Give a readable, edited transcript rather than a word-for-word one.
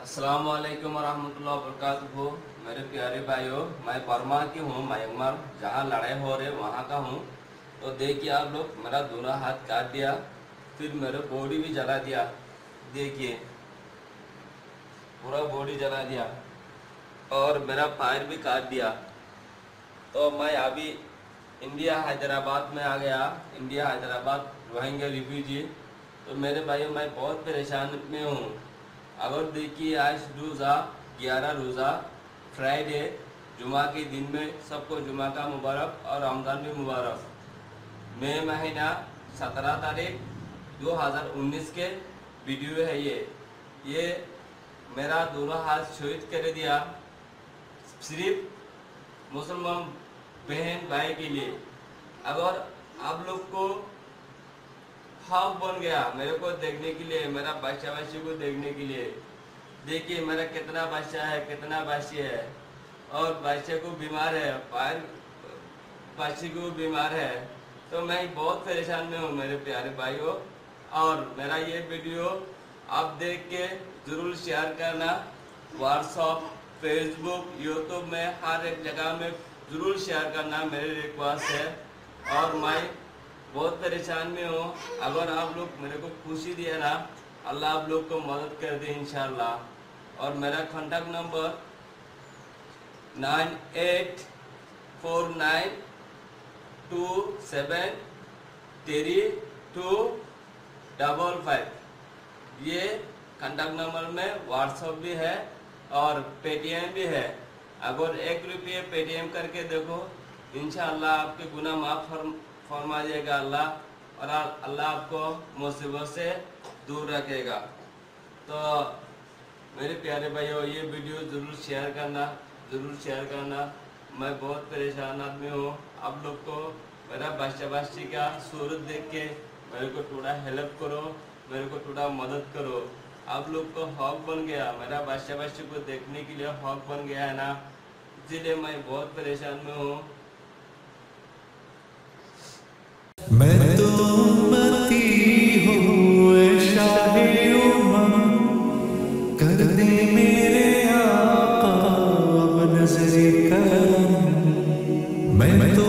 अस्सलाम वालेकुम रहमतुल्लाहि वबरकातुहू। मेरे प्यारे भाइयों, मैं बर्मा की हूँ, म्यांमार, जहाँ लड़ाई हो रहे वहाँ का हूँ। तो देखिए आप लोग, मेरा दोनों हाथ काट दिया, फिर मेरे बॉडी भी जला दिया। देखिए पूरा बॉडी जला दिया और मेरा पैर भी काट दिया। तो मैं अभी इंडिया हैदराबाद में आ गया, इंडिया हैदराबाद रोहिंग्या रिफ्यूजी। तो मेरे भाइयों, मैं बहुत परेशान में हूँ। अगर देखिए आज रोज़ा 11 रोज़ा फ्राइडे जुमा के दिन में सबको जुमा का मुबारक और रमज़ान भी मुबारक। मई महीना 17 तारीख 2019 के वीडियो है ये मेरा दोनों हाथ शहीद कर दिया सिर्फ मुसलमान बहन भाई के लिए। अगर आप लोग को ख्वाब बन गया मेरे को देखने के लिए, मेरा बच्चा बच्ची को देखने के लिए। देखिए मेरा कितना बच्चा है, कितना बच्ची है, और बच्चे को बीमार है, पैर बच्ची को बीमार है। तो मैं बहुत परेशान में हूँ मेरे प्यारे भाइयों। और मेरा ये वीडियो आप देख के ज़रूर शेयर करना, व्हाट्सएप, फेसबुक, यूट्यूब में हर एक जगह में ज़रूर शेयर करना, मेरी रिक्वेस्ट है। और मैं बहुत परेशान में हूँ। अगर आप लोग मेरे को खुशी दिया ना, अल्लाह आप लोग को मदद कर दे इंशाल्लाह। और मेरा कॉन्टैक्ट नंबर 9849273255। ये कॉन्टैक्ट नंबर में व्हाट्सएप भी है और पेटीएम भी है। अगर 1 रुपये पेटीएम करके देखो, इंशाल्लाह आपके गुनाह माफ़ फरमा देगा अल्लाह, और अल्लाह आपको मुसीबत से दूर रखेगा। तो मेरे प्यारे भाइयों, ये वीडियो ज़रूर शेयर करना, ज़रूर शेयर करना। मैं बहुत परेशान आदमी हूँ। आप लोग को मेरा बच्चा बच्ची का सूरत देख के मेरे को थोड़ा हेल्प करो, मेरे को थोड़ा मदद करो। आप लोग को हक बन गया, मेरा बच्चा बच्ची को देखने के लिए हक बन गया है ना, इसीलिए मैं बहुत परेशान में हूँ। मैं तो उम्मती हूँ शाहे उम्मा, कर दे मेरे आका अब नज़र करम। मैं तो